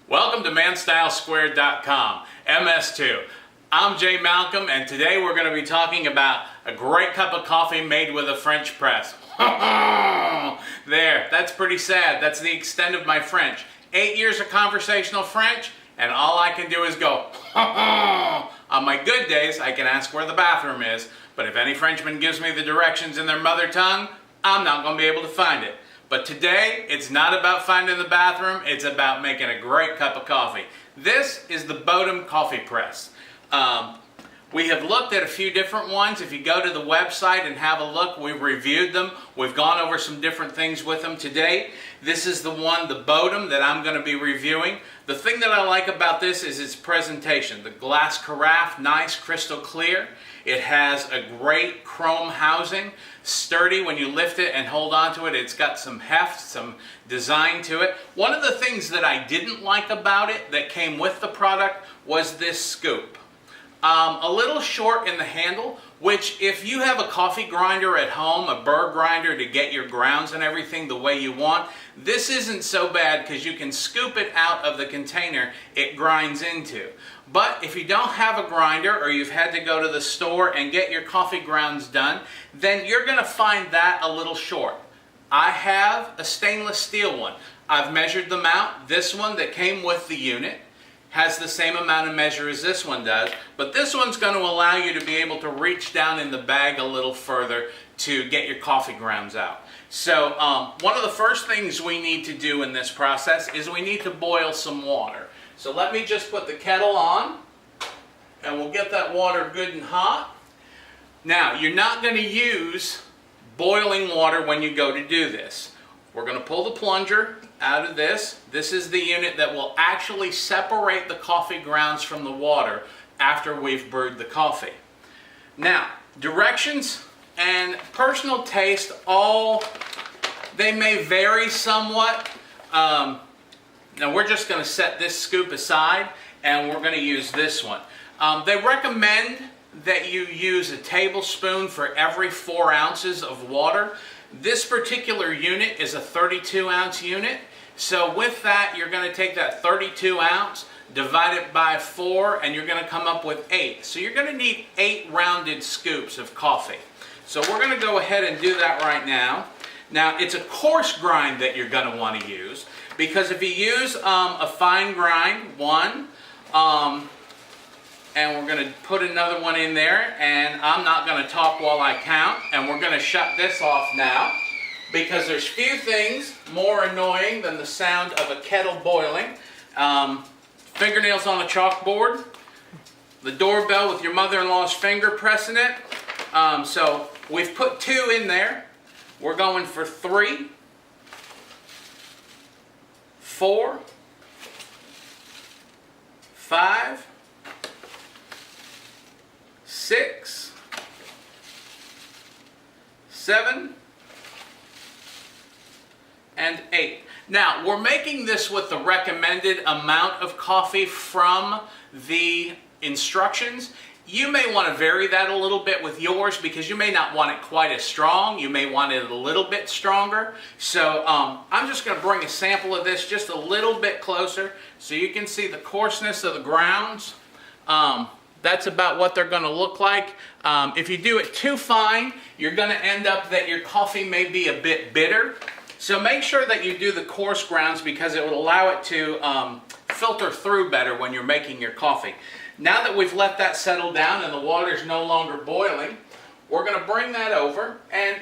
Welcome to ManStyleSquared.com, MS2. I'm Jay Malcolm, and today we're going to be talking about a great cup of coffee made with a French press. There, that's pretty sad. That's the extent of my French. 8 years of conversational French, and all I can do is go. On my good days, I can ask where the bathroom is, but if any Frenchman gives me the directions in their mother tongue, I'm not going to be able to find it. But today, it's not about finding the bathroom, it's about making a great cup of coffee. This is the Bodum Coffee Press. We have looked at a few different ones. If you go to the website and have a look, we've reviewed them. We've gone over some different things with them today. This is the one, the Bodum, that I'm going to be reviewing. The thing that I like about this is its presentation. The glass carafe, nice, crystal clear. It has a great chrome housing, sturdy when you lift it and hold onto it. It's got some heft, some design to it. One of the things that I didn't like about it that came with the product was this scoop. A little short in the handle, which if you have a coffee grinder at home, a burr grinder to get your grounds and everything the way you want, this isn't so bad because you can scoop it out of the container it grinds into. But if you don't have a grinder or you've had to go to the store and get your coffee grounds done, then you're going to find that a little short. I have a stainless steel one. I've measured them out. This one that came with the unit has the same amount of measure as this one does, but this one's going to allow you to be able to reach down in the bag a little further to get your coffee grounds out. So one of the first things we need to do in this process is we need to boil some water. So let me just put the kettle on, and we'll get that water good and hot. Now, you're not going to use boiling water when you go to do this. We're going to pull the plunger out of this. This is the unit that will actually separate the coffee grounds from the water after we've brewed the coffee. Now, directions and personal taste, they may vary somewhat. Now we're just going to set this scoop aside and we're going to use this one. They recommend that you use a tablespoon for every 4 ounces of water. This particular unit is a 32-ounce unit. So with that, you're going to take that 32 ounce, divide it by 4, and you're going to come up with 8. So you're going to need 8 rounded scoops of coffee. So we're going to go ahead and do that right now. Now, it's a coarse grind that you're going to want to use, because if you use a fine grind, and we're going to put another one in there, and I'm not going to talk while I count, and we're going to shut this off now, because there's few things more annoying than the sound of a kettle boiling. Fingernails on a chalkboard, the doorbell with your mother-in-law's finger pressing it. So we've put 2 in there. We're going for 3, 4, 5, 6, 7, and 8. Now, we're making this with the recommended amount of coffee from the instructions. You may want to vary that a little bit with yours because you may not want it quite as strong. You may want it a little bit stronger. So I'm just going to bring a sample of this just a little bit closer so you can see the coarseness of the grounds. That's about what they're going to look like. If you do it too fine, you're going to end up that your coffee may be a bit bitter. So make sure that you do the coarse grounds because it will allow it to filter through better when you're making your coffee. Now that we've let that settle down and the water's no longer boiling, we're going to bring that over, and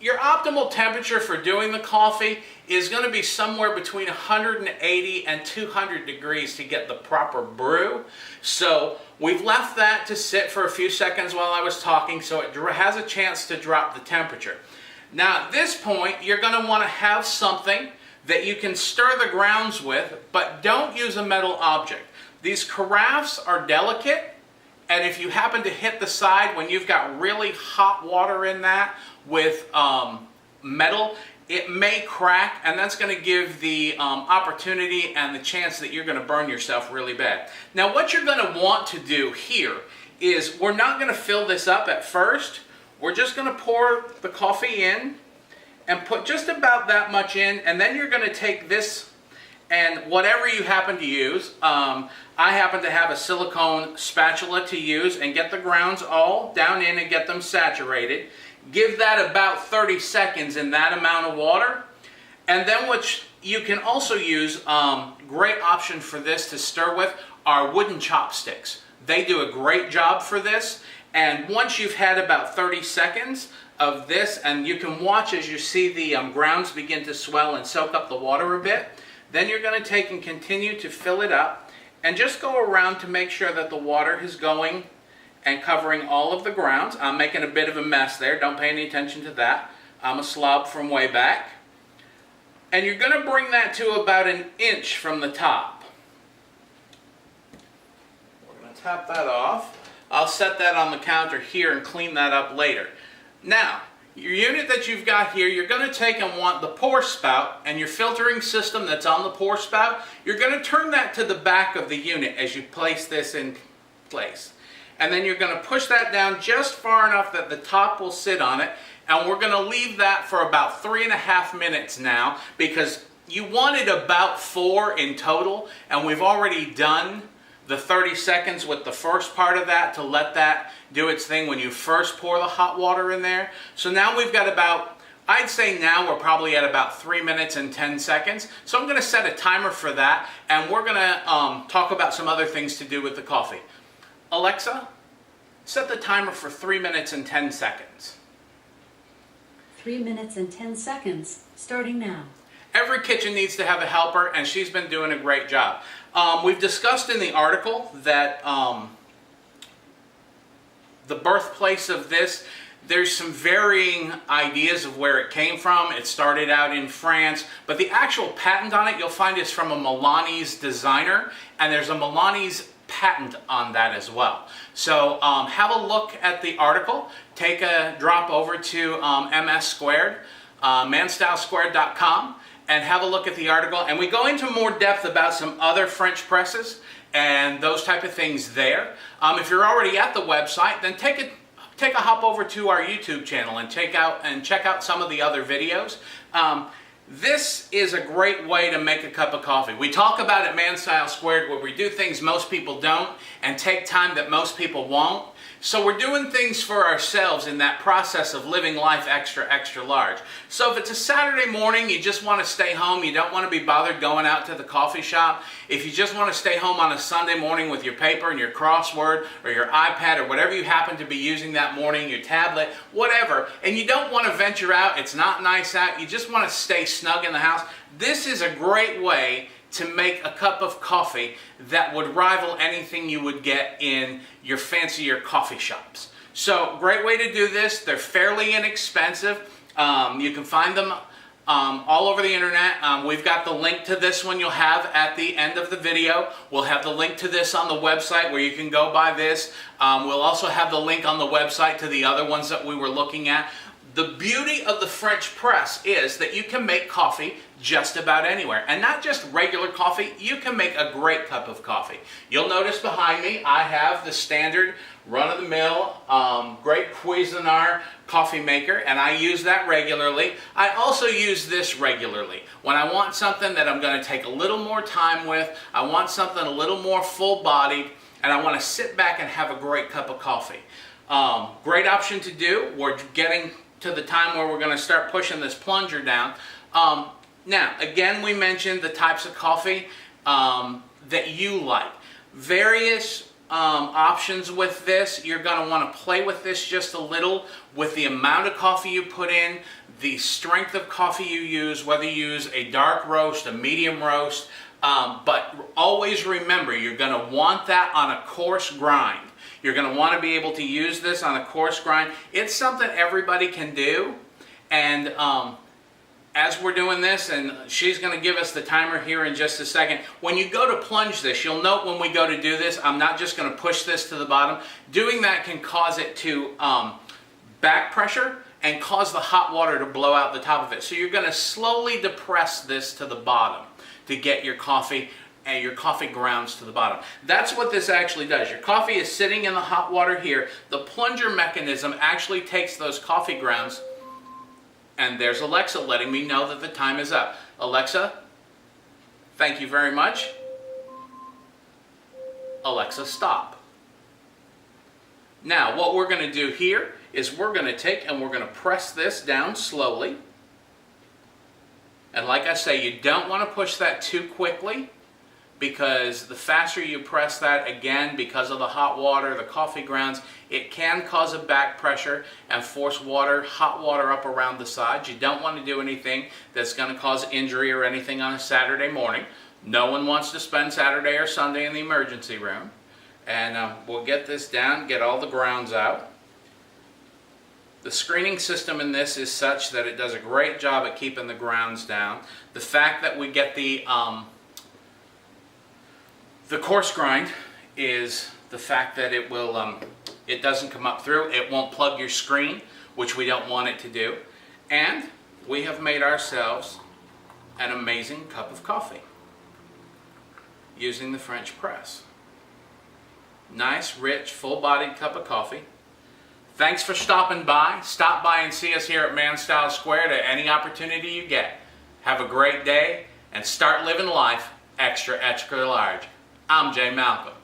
your optimal temperature for doing the coffee is going to be somewhere between 180 and 200 degrees to get the proper brew. So we've left that to sit for a few seconds while I was talking so it has a chance to drop the temperature. Now at this point, you're going to want to have something that you can stir the grounds with, but don't use a metal object. These carafes are delicate, and if you happen to hit the side when you've got really hot water in that with metal, it may crack, and that's going to give the opportunity and the chance that you're going to burn yourself really bad. Now what you're going to want to do here is we're not going to fill this up at first. We're just going to pour the coffee in and put just about that much in, and then you're going to take this And whatever you happen to use, I happen to have a silicone spatula to use, and get the grounds all down in and get them saturated. Give that about 30 seconds in that amount of water. And then what you can also use, great option for this to stir with, are wooden chopsticks. They do a great job for this. And once you've had about 30 seconds of this, and you can watch as you see the grounds begin to swell and soak up the water a bit, then you're going to take and continue to fill it up and just go around to make sure that the water is going and covering all of the grounds. I'm making a bit of a mess there. Don't pay any attention to that. I'm a slob from way back. And you're going to bring that to about an inch from the top. We're going to tap that off. I'll set that on the counter here and clean that up later. Now, your unit that you've got here, you're going to take and want the pour spout, and your filtering system that's on the pour spout, you're going to turn that to the back of the unit as you place this in place. And then you're going to push that down just far enough that the top will sit on it, and we're going to leave that for about 3.5 minutes now, because you wanted about 4 in total, and we've already done the 30 seconds with the first part of that to let that do its thing when you first pour the hot water in there. So now we've got about, I'd say now we're probably at about 3 minutes and 10 seconds. So I'm going to set a timer for that, and we're going to talk about some other things to do with the coffee. Alexa, set the timer for 3 minutes and 10 seconds. 3 minutes and 10 seconds, starting now. Every kitchen needs to have a helper, and she's been doing a great job. We've discussed in the article that the birthplace of this, there's some varying ideas of where it came from. It started out in France, but the actual patent on it you'll find is from a Milanese designer, and there's a Milanese patent on that as well. So have a look at the article. Take a drop over to MS Squared, manstylesquared.com, and have a look at the article. And we go into more depth about some other French presses and those type of things there. If you're already at the website, then take a hop over to our YouTube channel and check out some of the other videos. This is a great way to make a cup of coffee. We talk about it Man Style Squared, where we do things most people don't and take time that most people won't. So we're doing things for ourselves in that process of living life extra, extra large. So if it's a Saturday morning, you just want to stay home, you don't want to be bothered going out to the coffee shop, if you just want to stay home on a Sunday morning with your paper and your crossword or your iPad or whatever you happen to be using that morning, your tablet, whatever, and you don't want to venture out, it's not nice out, you just want to stay snug in the house, this is a great way to make a cup of coffee that would rival anything you would get in your fancier coffee shops. So, great way to do this. They're fairly inexpensive. You can find them all over the internet. We've got the link to this one you'll have at the end of the video. We'll have the link to this on the website where you can go buy this. We'll also have the link on the website to the other ones that we were looking at. The beauty of the French press is that you can make coffee just about anywhere. And not just regular coffee, you can make a great cup of coffee. You'll notice behind me, I have the standard run-of-the-mill Great Cuisinart coffee maker, and I use that regularly. I also use this regularly. When I want something that I'm going to take a little more time with, I want something a little more full-bodied, and I want to sit back and have a great cup of coffee. Great option to do. We're getting to the time where we're going to start pushing this plunger down. Now, again, we mentioned the types of coffee that you like. Various options with this. You're going to want to play with this just a little with the amount of coffee you put in, the strength of coffee you use, whether you use a dark roast, a medium roast, but always remember you're going to want that on a coarse grind. You're going to want to be able to use this on a coarse grind. It's something everybody can do, and as we're doing this, and she's going to give us the timer here in just a second, when you go to plunge this, you'll note when we go to do this, I'm not just going to push this to the bottom. Doing that can cause it to back pressure and cause the hot water to blow out the top of it. So you're going to slowly depress this to the bottom to get your coffee and your coffee grounds to the bottom. That's what this actually does. Your coffee is sitting in the hot water here. The plunger mechanism actually takes those coffee grounds, and there's Alexa letting me know that the time is up. Alexa, Thank you very much. Alexa, stop. Now, what we're going to do here is we're going to take and we're going to press this down slowly. And like I say, you don't want to push that too quickly, because the faster you press that, again, because of the hot water, the coffee grounds, it can cause a back pressure and force hot water up around the sides. You don't want to do anything that's going to cause injury or anything on a Saturday morning. No one wants to spend Saturday or Sunday in the emergency room. And we'll get this down, get all the grounds out. The screening system in this is such that it does a great job at keeping the grounds down. The fact that we get the coarse grind is the fact that it will, it doesn't come up through. It won't plug your screen, which we don't want it to do. And we have made ourselves an amazing cup of coffee using the French press. Nice, rich, full-bodied cup of coffee. Thanks for stopping by. Stop by and see us here at Manstyle Squared at any opportunity you get. Have a great day and start living life extra, extra large. I'm Jay Malcolm.